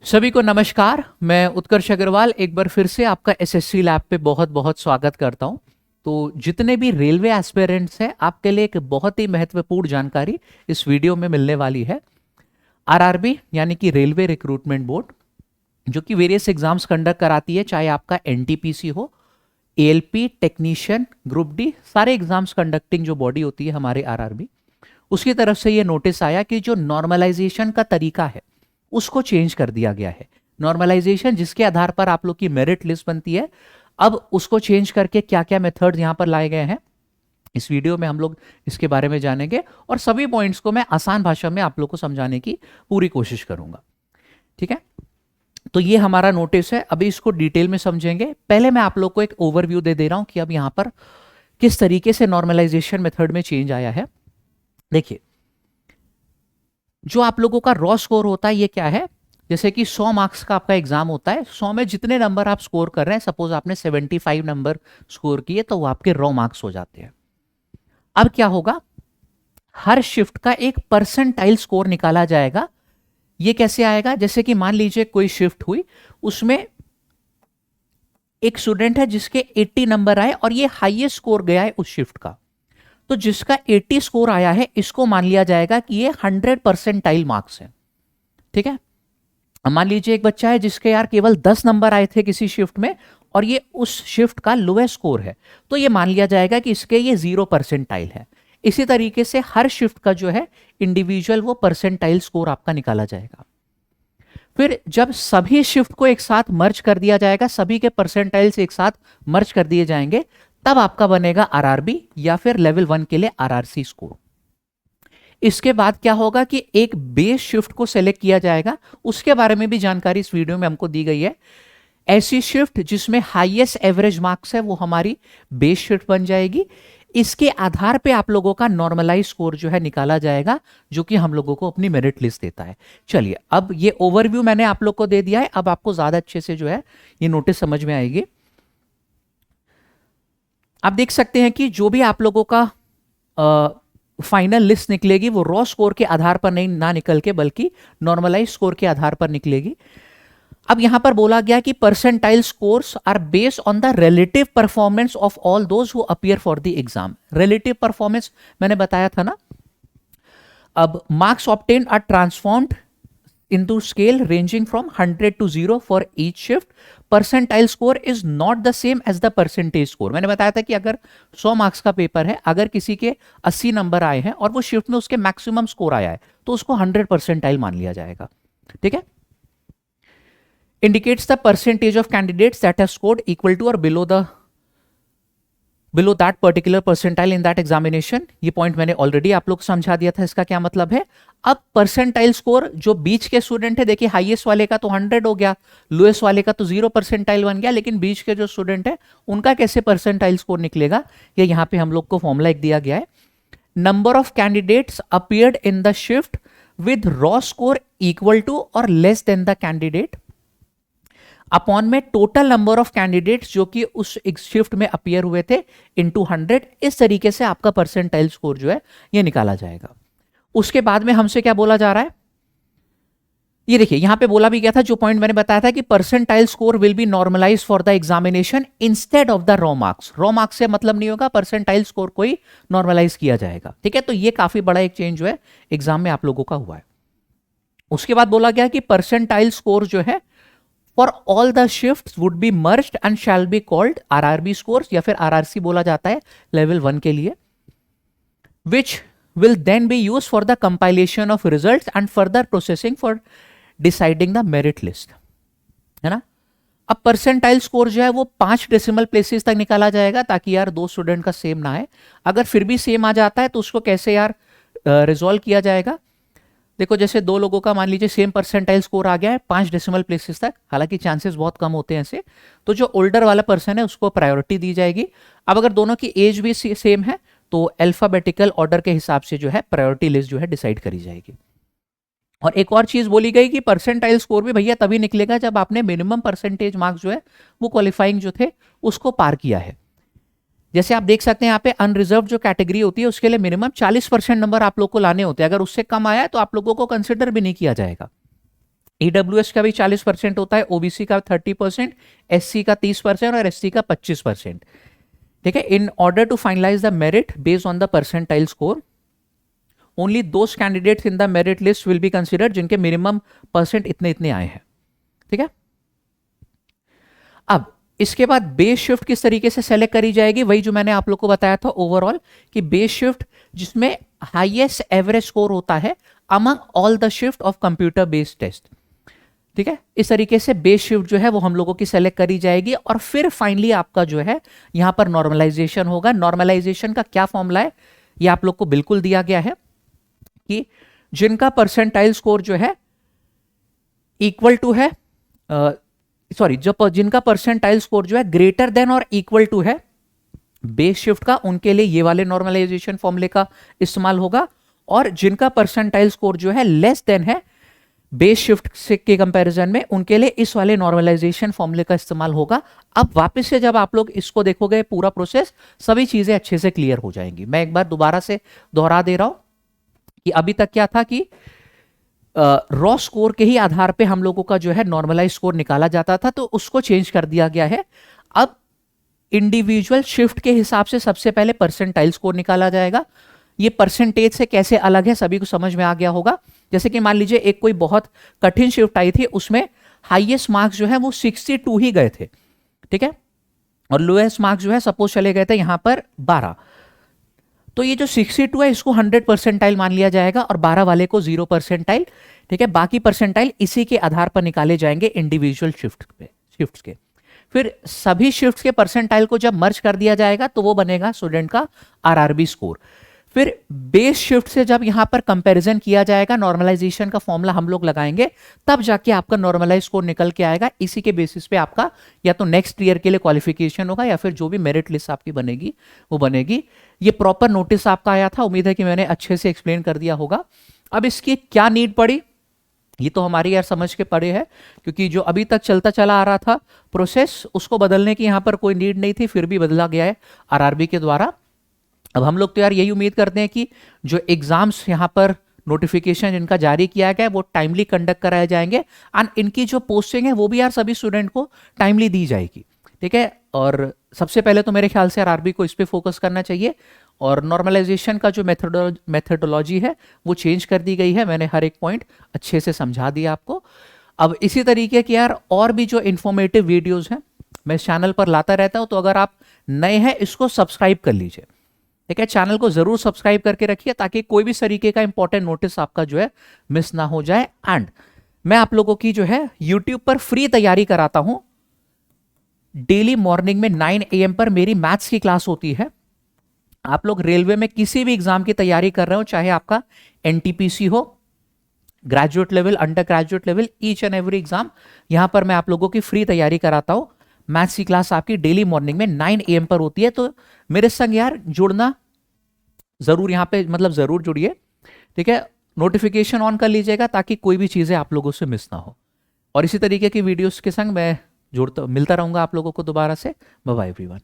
सभी को नमस्कार। मैं उत्कर्ष अग्रवाल एक बार फिर से आपका एसएससी लैब पे बहुत बहुत स्वागत करता हूं। तो जितने भी रेलवे एस्पिरेंट्स हैं आपके लिए एक बहुत ही महत्वपूर्ण जानकारी इस वीडियो में मिलने वाली है। आरआरबी यानी कि रेलवे रिक्रूटमेंट बोर्ड, जो कि वेरियस एग्जाम्स कंडक्ट कराती है, चाहे आपका एनटीपीसी हो, एएलपी, टेक्नीशियन, ग्रुप डी, सारे एग्जाम्स कंडक्टिंग जो बॉडी होती है हमारे आरआरबी, उसकी तरफ से ये नोटिस आया कि जो नॉर्मलाइजेशन का तरीका है उसको चेंज कर दिया गया है। नॉर्मलाइजेशन जिसके आधार पर आप लोग की मेरिट लिस्ट बनती है, अब उसको चेंज करके क्या क्या मेथड्स यहां पर लाए गए हैं इस वीडियो में हम लोग इसके बारे में जानेंगे, और सभी पॉइंट्स को मैं आसान भाषा में आप लोग को समझाने की पूरी कोशिश करूंगा। ठीक है, तो ये हमारा नोटिस है। अभी इसको डिटेल में समझेंगे। पहले मैं आप लोग को एक ओवरव्यू दे दे रहा हूं कि अब यहां पर किस तरीके से नॉर्मलाइजेशन मेथड में चेंज आया है। देखिए, जो आप लोगों का रॉ स्कोर होता है ये क्या है, जैसे कि 100 मार्क्स का आपका एग्जाम होता है, 100 में जितने नंबर आप स्कोर कर रहे हैं, सपोज आपने 75 नंबर स्कोर किए तो वो आपके रॉ मार्क्स हो जाते हैं। अब क्या होगा, हर शिफ्ट का एक परसेंटाइल स्कोर निकाला जाएगा। ये कैसे आएगा, जैसे कि मान लीजिए कोई शिफ्ट हुई, उसमें एक स्टूडेंट है जिसके 80 नंबर आए और ये हाईएस्ट स्कोर गया है उस शिफ्ट का, तो जिसका 80 स्कोर आया है इसको मान लिया जाएगा कि ये 100 परसेंटाइल मार्क्स है। ठीक है, मान लीजिए एक बच्चा है जिसके यार केवल 10 नंबर आए थे किसी शिफ्ट में और ये उस शिफ्ट का लोएस्ट स्कोर है, तो ये मान लिया जाएगा कि इसके ये 0 परसेंटाइल है। इसी तरीके से हर शिफ्ट का जो है इंडिविजुअल वो परसेंटाइल स्कोर आपका निकाला जाएगा। फिर जब सभी शिफ्ट को एक साथ मर्ज कर दिया जाएगा, सभी के परसेंटाइल्स एक साथ मर्ज कर दिए जाएंगे, तब आपका बनेगा आरआरबी या फिर लेवल 1 के लिए आरआरसी स्कोर। इसके बाद क्या होगा कि एक बेस शिफ्ट को सेलेक्ट किया जाएगा, उसके बारे में भी जानकारी इस वीडियो में हमको दी गई है। ऐसी शिफ्ट जिसमें हाईएस्ट एवरेज मार्क्स है वो हमारी बेस शिफ्ट बन जाएगी। इसके आधार पे आप लोगों का नॉर्मलाइज स्कोर जो है निकाला जाएगा, जो कि हम लोगों को अपनी मेरिट लिस्ट देता है। चलिए, अब ये ओवरव्यू मैंने आप लोग को दे दिया है, अब आपको ज्यादा अच्छे से जो है ये नोटिस समझ में आएगी। आप देख सकते हैं कि जो भी आप लोगों का फाइनल लिस्ट निकलेगी वो रॉ स्कोर के आधार पर नहीं ना निकल के, बल्कि नॉर्मलाइज स्कोर के आधार पर निकलेगी। अब यहां पर बोला गया कि percentile scores are based on the relative performance of all those who appear for the exam. Relative performance मैंने बताया था ना। अब marks obtained are transformed into scale ranging from 100 to 0 for each shift. Percentile score is not the same as the percentage score. मैंने बताया था कि अगर 100 मार्क्स का पेपर है, अगर किसी के 80 नंबर आए हैं और वो शिफ्ट में उसके मैक्सिमम स्कोर आया है तो उसको 100 परसेंटाइल मान लिया जाएगा। ठीक है, indicates the percentage of candidates that have scored equal to or below that particular percentile in that examination। ये पॉइंट मैंने ऑलरेडी आप लोग समझा दिया था, इसका क्या मतलब है। अब परसेंटाइल स्कोर जो बीच के स्टूडेंट है, देखिए हाईएस्ट वाले का तो 100 हो गया, लोएस्ट वाले का तो 0 परसेंटाइल बन गया, लेकिन बीच के जो स्टूडेंट है उनका कैसे परसेंटाइल स्कोर निकलेगा, ये यहां पे हम लोग को फॉर्मूला एक दिया गया है। Number of candidates appeared in the shift with raw score equal to और less than the candidate upon में टोटल नंबर ऑफ कैंडिडेट्स जो कि उस शिफ्ट में अपीयर हुए थे इनटू 100। इस तरीके से आपका परसेंटाइल स्कोर जो है ये निकाला जाएगा। उसके बाद में हमसे क्या बोला जा रहा है, ये देखिए यहां पे बोला भी गया था, जो पॉइंट मैंने बताया था कि percentile score will be normalize for the examination instead of the raw marks. Raw marks से मतलब नहीं होगा, परसेंटाइल स्कोर को ही नॉर्मलाइज किया जाएगा। ठीक है, तो ये काफी बड़ा एक चेंज जो है एग्जाम में आप लोगों का हुआ है। उसके बाद बोला गया कि परसेंटाइल स्कोर जो है for all the shifts would be merged and shall be called RRB scores, या फिर आरआरसी बोला जाता है लेवल 1 के लिए, which will then be use for the compilation of results and further processing for deciding the merit list. है ना। अब परसेंटाइल स्कोर जो है वो 5 डेसिमल प्लेसेस तक निकाला जाएगा, ताकि यार दो स्टूडेंट का सेम ना है। अगर फिर भी सेम आ जाता है तो उसको कैसे यार रिजॉल्व किया जाएगा। देखो, जैसे दो लोगों का मान लीजिए सेम परसेंटाइल स्कोर आ गया है 5 डेसिमल प्लेसेस तक, हालांकि चांसेस बहुत कम होते हैं ऐसे, तो जो ओल्डर वाला पर्सन है उसको प्रायोरिटी दी जाएगी। अब अगर दोनों की एज भी सेम है तो अल्फाबेटिकल ऑर्डर के हिसाब से जो है प्रायोरिटी लिस्ट जो है डिसाइड करी जाएगी। और एक और चीज बोली गई कि परसेंटाइल स्कोर भी भैया तभी निकलेगा जब आपने मिनिमम परसेंटेज मार्क्स जो है वो क्वालिफाइंग जो थे उसको पार किया है। जैसे आप देख सकते हैं यहाँ पे अनरिजर्व जो कैटेगरी होती है उसके लिए मिनिमम 40% नंबर आप लोग को लाने होते हैं, अगर उससे कम आया है तो आप लोगों को कंसिडर भी नहीं किया जाएगा। ईडब्ल्यूएस का भी 40% होता है, ओबीसी का 30%, एससी का 30% और एसटी का 25%। ठीक है, in order to finalise the merit based on the percentile score, only those candidates in the merit list will be considered जिनके मिनिमम परसेंट इतने इतने आए हैं। ठीक है, अब इसके बाद बेस शिफ्ट किस तरीके से सेलेक्ट करी जाएगी, वही जो मैंने आप लोग को बताया था ओवरऑल, कि बेस शिफ्ट जिसमें हाईएस्ट एवरेज स्कोर होता है among all the shift of computer based test. ठीक है, इस तरीके से बेस शिफ्ट जो है वो हम लोगों की सेलेक्ट करी जाएगी और फिर फाइनली आपका जो है यहां पर नॉर्मलाइजेशन होगा। नॉर्मलाइजेशन का क्या फॉर्मूला है ये आप लोग को बिल्कुल दिया गया है कि जिनका परसेंटाइल स्कोर जो है इक्वल टू है जिनका परसेंटाइल स्कोर जो है ग्रेटर देन और इक्वल टू है बेस शिफ्ट का, उनके लिए ये वाले नॉर्मलाइजेशन फॉर्मूले का इस्तेमाल होगा, और जिनका परसेंटाइल स्कोर जो है लेस देन है बेस शिफ्ट से के कंपैरिजन में, उनके लिए इस वाले नॉर्मलाइजेशन फॉर्मूले का इस्तेमाल होगा। अब वापस से जब आप लोग इसको देखोगे पूरा प्रोसेस, सभी चीजें अच्छे से क्लियर हो जाएंगी। मैं एक बार दोबारा से दोहरा दे रहा हूं कि अभी तक क्या था कि रॉ स्कोर के ही आधार पे हम लोगों का जो है नॉर्मलाइज स्कोर निकाला जाता था, तो उसको चेंज कर दिया गया है। अब इंडिविजुअल शिफ्ट के हिसाब से सबसे पहले परसेंटाइल स्कोर निकाला जाएगा। ये परसेंटेज से कैसे अलग है सभी को समझ में आ गया होगा। जैसे कि मान लीजिए एक कोई बहुत कठिन शिफ्ट आई थी, उसमें हाईएस्ट मार्क्स जो है वो 62 ही गए थे। ठीक है, और लोएस्ट मार्क्स जो है सपोज चले गए थे यहां पर 12, तो ये जो 62 है इसको 100 परसेंटाइल मान लिया जाएगा और 12 वाले को 0 परसेंटाइल। ठीक है, बाकी परसेंटाइल इसी के आधार पर निकाले जाएंगे इंडिविजुअल शिफ्ट के। फिर सभी शिफ्ट के परसेंटाइल को जब मर्ज कर दिया जाएगा तो वो बनेगा स्टूडेंट का आरआरबी स्कोर। फिर बेस शिफ्ट से जब यहां पर कंपैरिजन किया जाएगा, नॉर्मलाइजेशन का फॉर्मूला हम लोग लगाएंगे, तब जाके आपका नॉर्मलाइज स्कोर निकल के आएगा। इसी के बेसिस पे आपका या तो नेक्स्ट ईयर के लिए क्वालिफिकेशन होगा या फिर जो भी मेरिट लिस्ट आपकी बनेगी वो बनेगी। ये प्रॉपर नोटिस आपका आया था, उम्मीद है कि मैंने अच्छे से एक्सप्लेन कर दिया होगा। अब इसकी क्या नीड पड़ी, ये तो हमारी यार समझ के पड़े है, क्योंकि जो अभी तक चलता चला आ रहा था प्रोसेस उसको बदलने की यहां पर कोई नीड नहीं थी, फिर भी बदला गया है आरआरबी के द्वारा। अब हम लोग तो यार यही उम्मीद करते हैं कि जो एग्जाम्स यहाँ पर नोटिफिकेशन इनका जारी किया गया है वो टाइमली कंडक्ट कराए जाएंगे, एंड इनकी जो पोस्टिंग है वो भी यार सभी स्टूडेंट को टाइमली दी जाएगी। ठीक है, और सबसे पहले तो मेरे ख्याल से आरआरबी को इस पे फोकस करना चाहिए, और नॉर्मलाइजेशन का जो मेथडोलॉजी है वो चेंज कर दी गई है। मैंने हर एक पॉइंट अच्छे से समझा दिया आपको। अब इसी तरीके के यार और भी जो इंफॉर्मेटिव वीडियोज हैं मैं इस चैनल पर लाता रहता हूं, तो अगर आप नए हैं इसको सब्सक्राइब कर लीजिए। ठीक है, चैनल को जरूर सब्सक्राइब करके रखिए ताकि कोई भी तरीके का इंपॉर्टेंट नोटिस आपका जो है मिस ना हो जाए। एंड मैं आप लोगों की जो है यूट्यूब पर फ्री तैयारी कराता हूं। डेली मॉर्निंग में 9 AM पर मेरी मैथ्स की क्लास होती है। आप लोग रेलवे में किसी भी एग्जाम की तैयारी कर रहे हो, चाहे आपका एनटीपीसी हो, graduate level, under graduate level, each and every exam यहां पर मैं आप लोगों की फ्री तैयारी कराता हूं। मैथ्स की क्लास आपकी डेली मॉर्निंग में 9 AM पर होती है, तो मेरे संग यार जुड़ना जरूर, यहां पे मतलब जरूर जुड़िए। ठीक है, नोटिफिकेशन ऑन कर लीजिएगा ताकि कोई भी चीजें आप लोगों से मिस ना हो। और इसी तरीके की वीडियोस के संग मैं जुड़ता मिलता रहूंगा आप लोगों को दोबारा से। Bye bye everyone.